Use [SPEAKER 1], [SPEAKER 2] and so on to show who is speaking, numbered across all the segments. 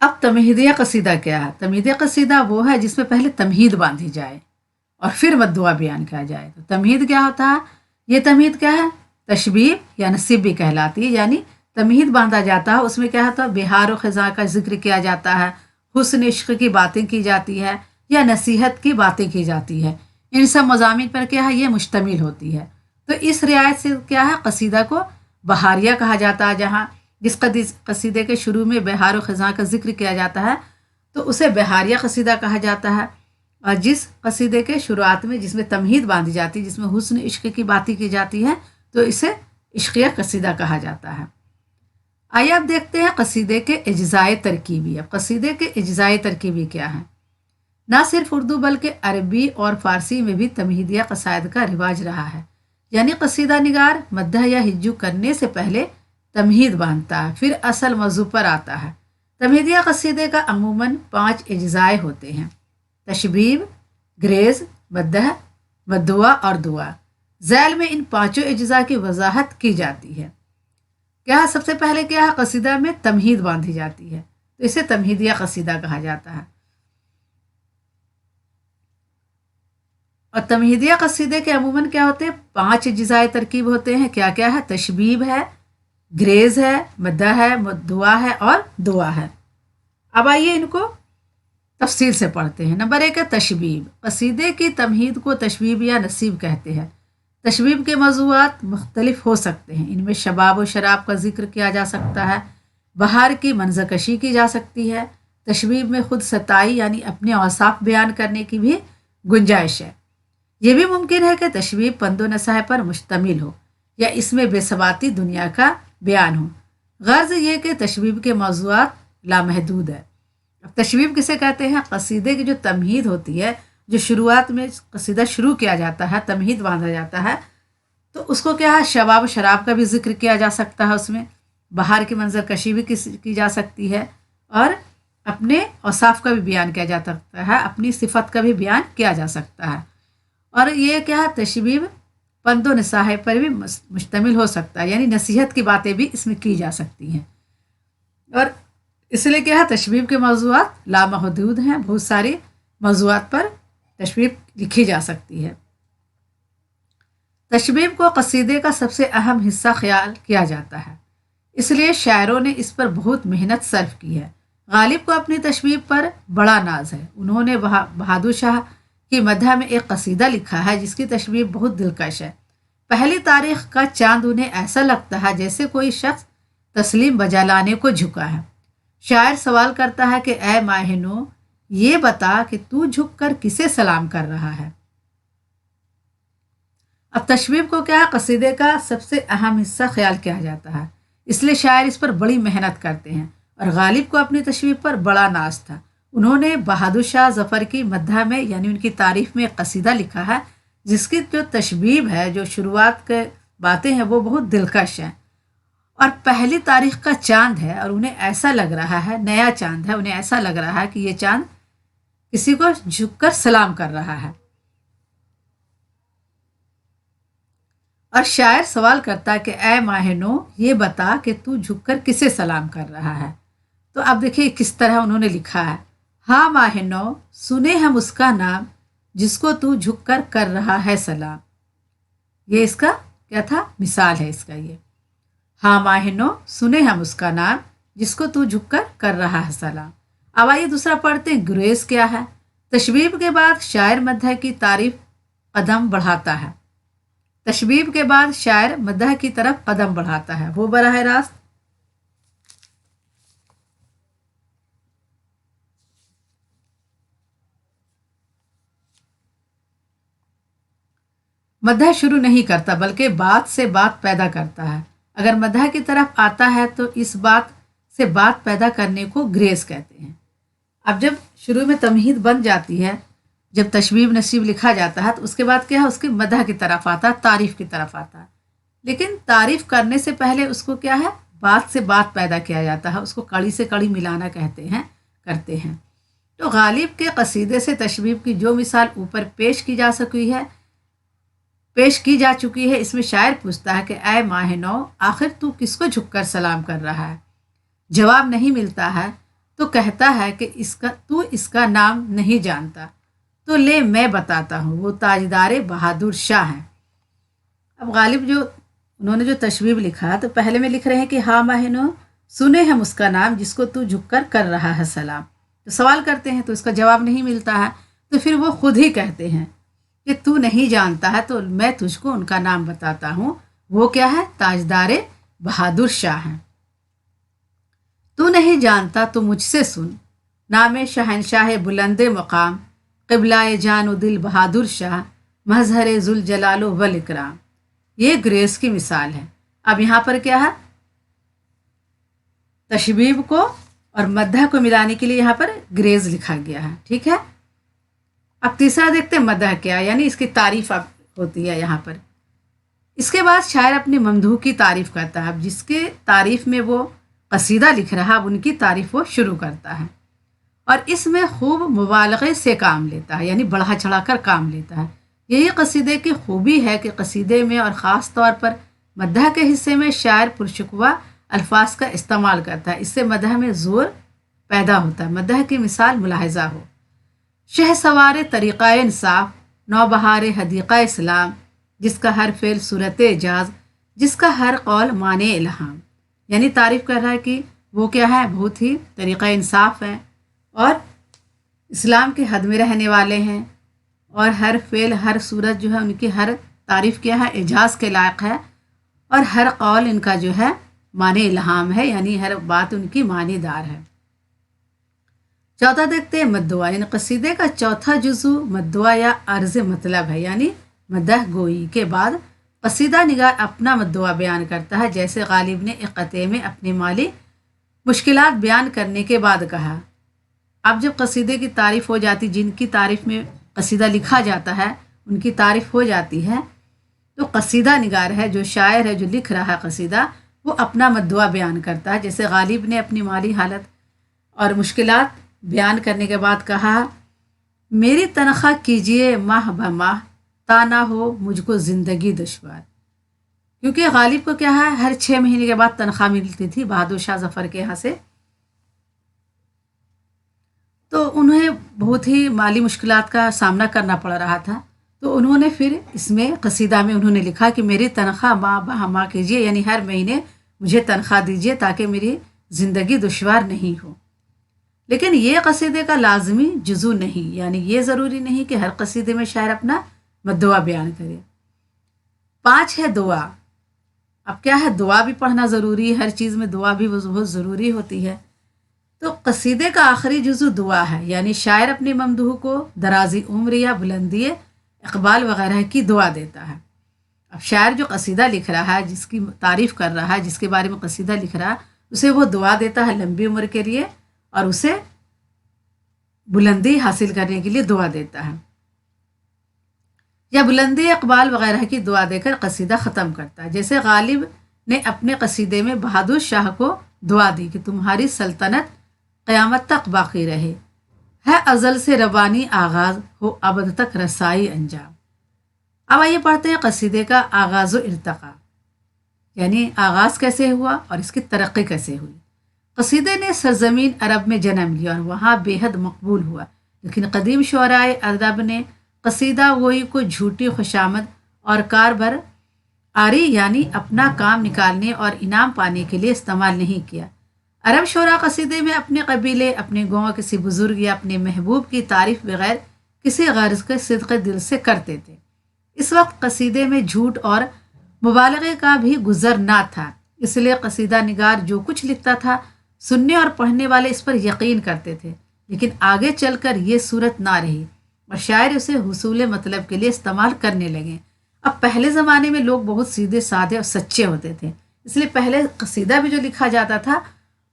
[SPEAKER 1] اب تمہیدیہ قصیدہ کیا ہے؟ تمہیدیہ قصیدہ وہ ہے جس میں پہلے تمہید باندھی جائے اور پھر مدعا بیان کیا جائے۔ تو تمہید کیا ہوتا ہے؟ یہ تمہید کیا ہے؟ تشبیب یا نصیب بھی کہلاتی ہے، یعنی تمہید باندھا جاتا ہے، اس میں کیا ہوتا ہے؟ بہار و خزاں کا ذکر کیا جاتا ہے، حسن عشق کی باتیں کی جاتی ہے یا نصیحت کی باتیں کی جاتی ہے، ان سب مضامین پر کیا ہے؟ یہ مشتمل ہوتی ہے۔ تو اس رعایت سے کیا ہے؟ قصیدہ کو بہاریہ کہا جاتا ہے، جہاں جس قصیدے کے شروع میں بہار و خزاں کا ذکر کیا جاتا ہے تو اسے بہاریہ قصیدہ کہا جاتا ہے، اور جس قصیدے کے شروعات میں جس میں تمہید باندھی جاتی ہے، جس میں حسن عشق کی باتیں کی جاتی ہیں، تو اسے عشقیہ قصیدہ کہا جاتا ہے۔ آئیے اب دیکھتے ہیں قصیدے کے اجزائے ترکیبی۔ اب قصیدے کے اجزائے ترکیبی کیا ہیں؟ نہ صرف اردو بلکہ عربی اور فارسی میں بھی تمہیدیہ قصائد کا رواج رہا ہے، یعنی قصیدہ نگار مدح یا ہجو کرنے سے پہلے تمہید باندھتا ہے، پھر اصل موضوع پر آتا ہے۔ تمہیدیہ قصیدے کا عموماً 5 اجزائے ہوتے ہیں: تشبیب، گریز، مدح، مدعا اور دعا۔ ذیل میں ان پانچوں اجزاء کی وضاحت کی جاتی ہے۔ کیا سب سے پہلے کیا ہے؟ قصیدہ میں تمہید باندھی جاتی ہے، تو اسے تمہیدیہ قصیدہ کہا جاتا ہے۔ اور تمہیدیہ قصیدے کے عموماً کیا ہوتے ہیں؟ 5 اجزائے ترکیب ہوتے ہیں۔ کیا کیا ہے؟ تشبیب ہے، گریز ہے، مدح ہے، مدعا ہے اور دعا ہے۔ اب آئیے ان کو تفصیل سے پڑھتے ہیں۔ نمبر 1 ہے تشبیب۔ قصیدے کی تمہید کو تشبیب یا نصیب کہتے ہیں۔ تشبیب کے موضوعات مختلف ہو سکتے ہیں، ان میں شباب و شراب کا ذکر کیا جا سکتا ہے، بہار کی منظر کشی کی جا سکتی ہے۔ تشبیب میں خود ستائی یعنی اپنے اوصاف بیان کرنے کی بھی گنجائش ہے۔ یہ بھی ممکن ہے کہ تشبیب پند و نصیحت پر مشتمل ہو یا اس میں بے ثباتی دنیا کا بیان ہو۔ غرض یہ کہ تشبیب کے موضوعات لامحدود ہے۔ اب تشبیب کسے کہتے ہیں؟ قصیدے کی جو تمہید ہوتی ہے، جو شروعات میں قصیدہ شروع کیا جاتا ہے، تمہید باندھا جاتا ہے، تو اس کو کیا ہے؟ شباب و شراب کا بھی ذکر کیا جا سکتا ہے، اس میں بہار کی منظر کشی بھی کی جا سکتی ہے، اور اپنے اوصاف کا بھی بیان کیا جا سکتا ہے، اپنی صفت کا بھی بیان کیا جا سکتا ہے۔ اور یہ کیا ہے؟ تشبیب پند و نصیحت پر بھی مشتمل ہو سکتا ہے، یعنی نصیحت کی باتیں بھی اس میں کی جا سکتی ہیں۔ اور اس لیے کیا ہے؟ تشبیب کے موضوعات لامحدود ہیں، بہت سارے موضوعات پر تشبیب لکھی جا سکتی ہے۔ تشبیب کو قصیدے کا سب سے اہم حصہ خیال کیا جاتا ہے، اس لیے شاعروں نے اس پر بہت محنت صرف کی ہے۔ غالب کو اپنی تشبیب پر بڑا ناز ہے، انہوں نے بہادر شاہ کی مدح میں ایک قصیدہ لکھا ہے جس کی تشبیب بہت دلکش ہے۔ پہلی تاریخ کا چاند انہیں ایسا لگتا ہے جیسے کوئی شخص تسلیم بجا لانے کو جھکا ہے۔ شاعر سوال کرتا ہے کہ اے ماہ نو، یہ بتا کہ تو جھک کر کسے سلام کر رہا ہے۔ اب تشبیب کو کیا ہے؟ قصیدے کا سب سے اہم حصہ خیال کیا جاتا ہے، اس لیے شاعر اس پر بڑی محنت کرتے ہیں، اور غالب کو اپنی تشبیب پر بڑا ناز تھا۔ انہوں نے بہادر شاہ ظفر کی مدح میں یعنی ان کی تعریف میں ایک قصیدہ لکھا ہے جس کی جو تشبیب ہے، جو شروعات کے باتیں ہیں، وہ بہت دلکش ہیں، اور پہلی تاریخ کا چاند ہے، اور انہیں ایسا لگ رہا ہے، نیا چاند ہے، انہیں ایسا لگ رہا ہے کہ یہ چاند کسی کو جھک کر سلام کر رہا ہے۔ اور شاعر سوال کرتا ہے کہ اے ماہ نو، یہ بتا کہ تو جھک کر کسے سلام کر رہا ہے۔ تو اب دیکھیے کس طرح انہوں نے لکھا ہے۔ ہاں ماہ نو، سنے ہم اس کا نام جس کو تو جھک کر رہا ہے سلام۔ یہ اس کا کیا تھا؟ مثال ہے اس کا یہ۔ ہاں ماہ نو، سنے ہم اس کا نام جس کو تو جھک کر رہا ہے سلام۔ اب آئیے دوسرا پڑھتے ہیں، گریز کیا ہے؟ تشبیب کے بعد شاعر مدح کی تعریف قدم بڑھاتا ہے۔ تشبیب کے بعد شاعر مدح کی طرف قدم بڑھاتا ہے، وہ براہ راست مدح شروع نہیں کرتا بلکہ بات سے بات پیدا کرتا ہے۔ اگر مدح کی طرف آتا ہے تو اس بات سے بات پیدا کرنے کو گریز کہتے ہیں۔ اب جب شروع میں تمہید بن جاتی ہے، جب تشبیب نصیب لکھا جاتا ہے، تو اس کے بعد کیا ہے؟ اس کی مدح کی طرف آتا ہے، تعریف کی طرف آتا ہے، لیکن تعریف کرنے سے پہلے اس کو کیا ہے؟ بات سے بات پیدا کیا جاتا ہے، اس کو کڑی سے کڑی ملانا کہتے ہیں، کرتے ہیں۔ تو غالب کے قصیدے سے تشبیب کی جو مثال اوپر پیش کی جا چکی ہے، اس میں شاعر پوچھتا ہے کہ اے ماہ نو، آخر تو کس کو جھک کر سلام کر رہا ہے؟ جواب نہیں ملتا ہے تو کہتا ہے کہ اس کا نام نہیں جانتا، تو لے میں بتاتا ہوں، وہ تاجدار بہادر شاہ ہیں۔ اب غالب انہوں نے جو تشبیب لکھا تو پہلے میں لکھ رہے ہیں کہ ہاں ماہنو، سنے ہم اس کا نام جس کو تو جھک کر رہا ہے سلام۔ تو سوال کرتے ہیں تو اس کا جواب نہیں ملتا ہے، تو پھر وہ خود ہی کہتے ہیں کہ تو نہیں جانتا ہے تو میں تجھ کو ان کا نام بتاتا ہوں، وہ کیا ہے؟ تاجدار بہادر شاہ ہیں۔ تو نہیں جانتا تو مجھ سے سن، نام شہنشاہ بلند مقام، قبلہ جان و دل بہادر شاہ، مظہر ذوالجلال والاکرام۔ یہ گریس کی مثال ہے۔ اب یہاں پر کیا ہے؟ تشبیب کو اور مدح کو ملانے کے لیے یہاں پر گریز لکھا گیا ہے، ٹھیک ہے۔ اب تیسرا دیکھتے ہیں مدح کیا، یعنی اس کی تعریف اب ہوتی ہے یہاں پر۔ اس کے بعد شاعر اپنے ممدوح کی تعریف کرتا ہے، اب جس کے تعریف میں وہ قصیدہ لکھ رہا اب ان کی تعریف وہ شروع کرتا ہے، اور اس میں خوب مبالغے سے کام لیتا ہے، یعنی بڑھا چڑھا کر کام لیتا ہے۔ یہی قصیدے کی خوبی ہے کہ قصیدے میں اور خاص طور پر مدح کے حصے میں شاعر پرشکوہ الفاظ کا استعمال کرتا ہے، اس سے مدح میں زور پیدا ہوتا ہے۔ مدح کی مثال ملاحظہ ہو: شہ سوار طریقہ انصاف، نوبہار حدیقہ اسلام، جس کا ہر فعل صورت اعجاز، جس کا ہر قول معنی الہام۔ یعنی تعریف کر رہا ہے کہ وہ کیا ہے؟ بہت ہی طریقہ انصاف ہے، اور اسلام کے حد میں رہنے والے ہیں، اور ہر فعل ہر صورت جو ہے ان کی ہر تعریف کیا ہے؟ اعجاز کے لائق ہے، اور ہر قول ان کا جو ہے معنی الہام ہے، یعنی ہر بات ان کی معنی دار ہے۔ چوتھا دیکھتے ہیں مدعا، یعنی قصیدے کا چوتھا جزو مدعا یا عرض مطلب ہے، یعنی مدح گوئی کے بعد قصیدہ نگار اپنا مدعا بیان کرتا ہے، جیسے غالب نے ایک قطعے میں اپنی مالی مشکلات بیان کرنے کے بعد کہا۔ اب جب قصیدے کی تعریف ہو جاتی، جن کی تعریف میں قصیدہ لکھا جاتا ہے ان کی تعریف ہو جاتی ہے، تو قصیدہ نگار ہے، جو شاعر ہے جو لکھ رہا ہے قصیدہ، وہ اپنا مدعا بیان کرتا ہے، جیسے غالب نے اپنی مالی حالت اور مشکلات بیان کرنے کے بعد کہا: میری تنخواہ کیجئے ماہ بہ ماہ، تا نہ ہو مجھ کو زندگی دشوار۔ کیونکہ غالب کو کیا ہے؟ ہر 6 مہینے کے بعد تنخواہ ملتی تھی بہادر شاہ ظفر کے یہاں سے، تو انہیں بہت ہی مالی مشکلات کا سامنا کرنا پڑ رہا تھا، تو انہوں نے پھر اس میں قصیدہ میں انہوں نے لکھا کہ میری تنخواہ ماہ بہ ماہ کیجیے، یعنی ہر مہینے مجھے تنخواہ دیجیے تاکہ میری زندگی دشوار نہیں ہو۔ لیکن یہ قصیدے کا لازمی جزو نہیں، یعنی یہ ضروری نہیں کہ ہر قصیدے میں شاعر اپنا مدعا بیان کرے۔ 5 ہے دعا۔ اب کیا ہے؟ دعا بھی پڑھنا ضروری ہے، ہر چیز میں دعا بھی بہت ضروری ہوتی ہے۔ تو قصیدے کا آخری جزو دعا ہے، یعنی شاعر اپنے ممدوح کو درازی عمر یا بلندی اقبال وغیرہ کی دعا دیتا ہے۔ اب شاعر جو قصیدہ لکھ رہا ہے، جس کی تعریف کر رہا ہے، جس کے بارے میں قصیدہ لکھ رہا ہے، اسے وہ دعا دیتا ہے لمبی عمر کے لیے، اور اسے بلندی حاصل کرنے کے لیے دعا دیتا ہے، یا بلندی اقبال وغیرہ کی دعا دے کر قصیدہ ختم کرتا ہے۔ جیسے غالب نے اپنے قصیدے میں بہادر شاہ کو دعا دی کہ تمہاری سلطنت قیامت تک باقی رہے، ہے ازل سے ربانی آغاز، ہو ابد تک رسائی انجام۔ اب آئیے پڑھتے ہیں قصیدے کا آغاز و ارتقا، یعنی آغاز کیسے ہوا اور اس کی ترقی کیسے ہوئی۔ قصیدے نے سرزمین عرب میں جنم لیا اور وہاں بے حد مقبول ہوا، لیکن قدیم شعرائے عرب نے قصیدہ گوئی کو جھوٹی خوشامد اور کاربر آری، یعنی اپنا کام نکالنے اور انعام پانے کے لیے استعمال نہیں کیا۔ عرب شعراء قصیدے میں اپنے قبیلے، اپنے گاؤں، کسی بزرگ یا اپنے محبوب کی تعریف بغیر کسی غرض کے صدق دل سے کرتے تھے۔ اس وقت قصیدے میں جھوٹ اور مبالغے کا بھی گزر نہ تھا، اس لیے قصیدہ نگار جو کچھ لکھتا تھا سننے اور پڑھنے والے اس پر یقین کرتے تھے، لیکن آگے چل کر یہ صورت نہ رہی اور شاعر اسے حصول مطلب کے لیے استعمال کرنے لگے۔ اب پہلے زمانے میں لوگ بہت سیدھے سادے اور سچے ہوتے تھے، اس لیے پہلے قصیدہ بھی جو لکھا جاتا تھا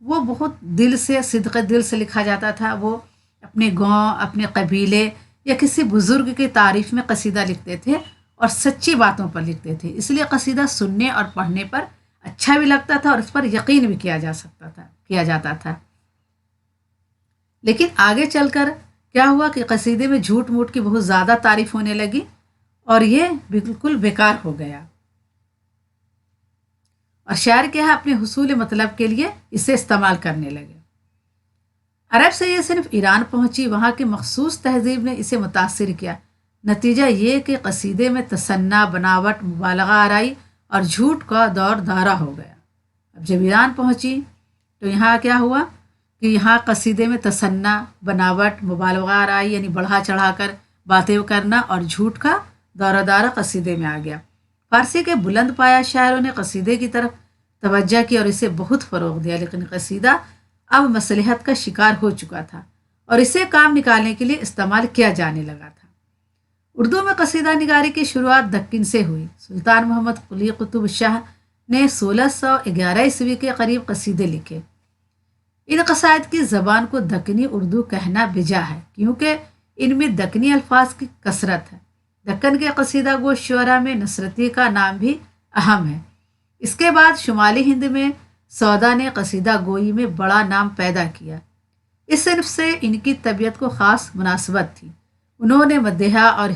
[SPEAKER 1] وہ بہت دل سے، صدق دل سے لکھا جاتا تھا۔ وہ اپنے گاؤں، اپنے قبیلے یا کسی بزرگ کی تعریف میں قصیدہ لکھتے تھے اور سچی باتوں پر لکھتے تھے، اس لیے قصیدہ سننے اور پڑھنے پر اچھا بھی لگتا تھا اور اس پر یقین بھی کیا جاتا تھا۔ لیکن آگے چل کر کیا ہوا کہ قصیدے میں جھوٹ موٹ کی بہت زیادہ تعریف ہونے لگی اور یہ بالکل بیکار ہو گیا، اور شاعر کیا ہے اپنے حصول مطلب کے لیے اسے استعمال کرنے لگے۔ عرب سے یہ صرف ایران پہنچی، وہاں کی مخصوص تہذیب نے اسے متاثر کیا۔ نتیجہ یہ کہ قصیدے میں تصنع، بناوٹ، مبالغہ آرائی اور جھوٹ کا دور دارا ہو گیا۔ اب جب ایران پہنچی تو یہاں کیا ہوا کہ یہاں قصیدے میں تصنع، بناوٹ، مبالغہ آرائی یعنی بڑھا چڑھا کر باتیں کرنا اور جھوٹ کا دورہ دارا قصیدے میں آ گیا۔ فارسی کے بلند پایا شاعروں نے قصیدے کی طرف توجہ کی اور اسے بہت فروغ دیا، لیکن قصیدہ اب مصلحت کا شکار ہو چکا تھا اور اسے کام نکالنے کے لیے استعمال کیا جانے لگا تھا۔ اردو میں قصیدہ نگاری کی شروعات دکن سے ہوئی۔ سلطان محمد قلی قطب شاہ نے 1611 کے قریب قصیدے لکھے۔ ان قصائد کی زبان کو دکنی اردو کہنا بجا ہے کیونکہ ان میں دکنی الفاظ کی کثرت ہے۔ دکن کے قصیدہ گو شعراء میں نصرتی کا نام بھی اہم ہے۔ اس کے بعد شمالی ہند میں سودا نے قصیدہ گوئی میں بڑا نام پیدا کیا۔ اس صنف سے ان کی طبیعت کو خاص مناسبت تھی۔ انہوں نے مدیحہ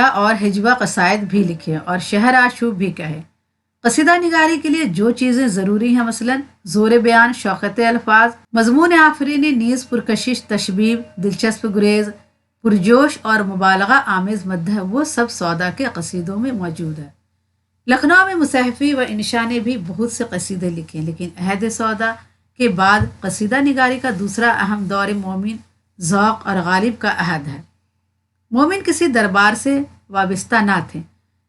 [SPEAKER 1] اور ہجوہ قصائد بھی لکھے اور شہر آشوب بھی کہے۔ قصیدہ نگاری کے لیے جو چیزیں ضروری ہیں مثلا زور بیان، شوکت الفاظ، مضمون آفرینی، نیز پرکشش، تشبیب، دلچسپ گریز، پرجوش اور مبالغہ آمیز مدح، وہ سب سودا کے قصیدوں میں موجود ہے۔ لکھنؤ میں مصحفی و انشا نے بھی بہت سے قصیدے لکھے، لیکن عہد سودا کے بعد قصیدہ نگاری کا دوسرا اہم دور مومن، ذوق اور غالب کا عہد ہے۔ مومن کسی دربار سے وابستہ نہ تھے،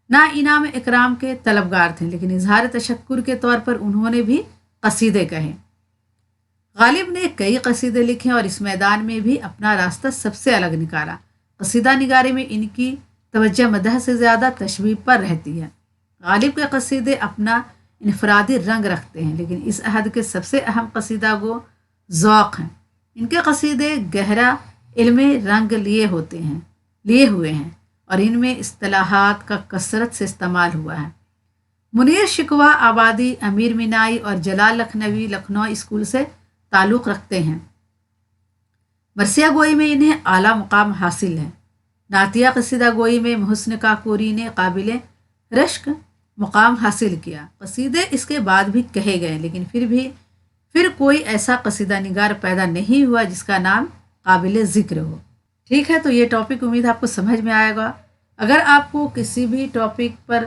[SPEAKER 1] نہ انعام اکرام کے طلبگار تھے، لیکن اظہار تشکر کے طور پر انہوں نے بھی قصیدے کہے۔ غالب نے کئی قصیدے لکھے اور اس میدان میں بھی اپنا راستہ سب سے الگ نکالا۔ قصیدہ نگاری میں ان کی توجہ مدح سے زیادہ تشبیب پر رہتی ہے۔ غالب کے قصیدے اپنا انفرادی رنگ رکھتے ہیں، لیکن اس عہد کے سب سے اہم قصیدہ گو ذوق ہیں۔ ان کے قصیدے گہرا علمی رنگ لیے ہوئے ہیں اور ان میں اصطلاحات کا کثرت سے استعمال ہوا ہے۔ منیر شکوہ آبادی، امیر مینائی اور جلال لکھنوی لکھنؤ اسکول سے تعلق رکھتے ہیں۔ مرثیہ گوئی میں انہیں اعلیٰ مقام حاصل ہے۔ نعتیہ قصیدہ گوئی میں محسن کاکوری نے قابل رشک مقام حاصل کیا۔ قصیدے اس کے بعد بھی کہے گئے، لیکن پھر کوئی ایسا قصیدہ نگار پیدا نہیں ہوا جس کا نام قابل ذکر ہو۔ ٹھیک ہے، تو یہ ٹاپک امید آپ کو سمجھ میں آئے گا۔ اگر آپ کو کسی بھی ٹاپک پر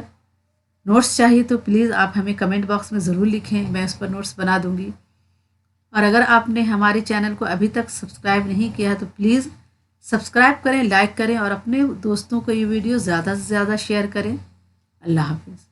[SPEAKER 1] نوٹس چاہیے تو پلیز آپ ہمیں کمنٹ باکس میں ضرور لکھیں، میں اس پر نوٹس بنا دوں گی۔ اور اگر آپ نے ہمارے چینل کو ابھی تک سبسکرائب نہیں کیا ہے تو پلیز سبسکرائب کریں، لائک کریں اور اپنے دوستوں کو یہ ویڈیو زیادہ سے زیادہ شیئر کریں۔ اللہ حافظ۔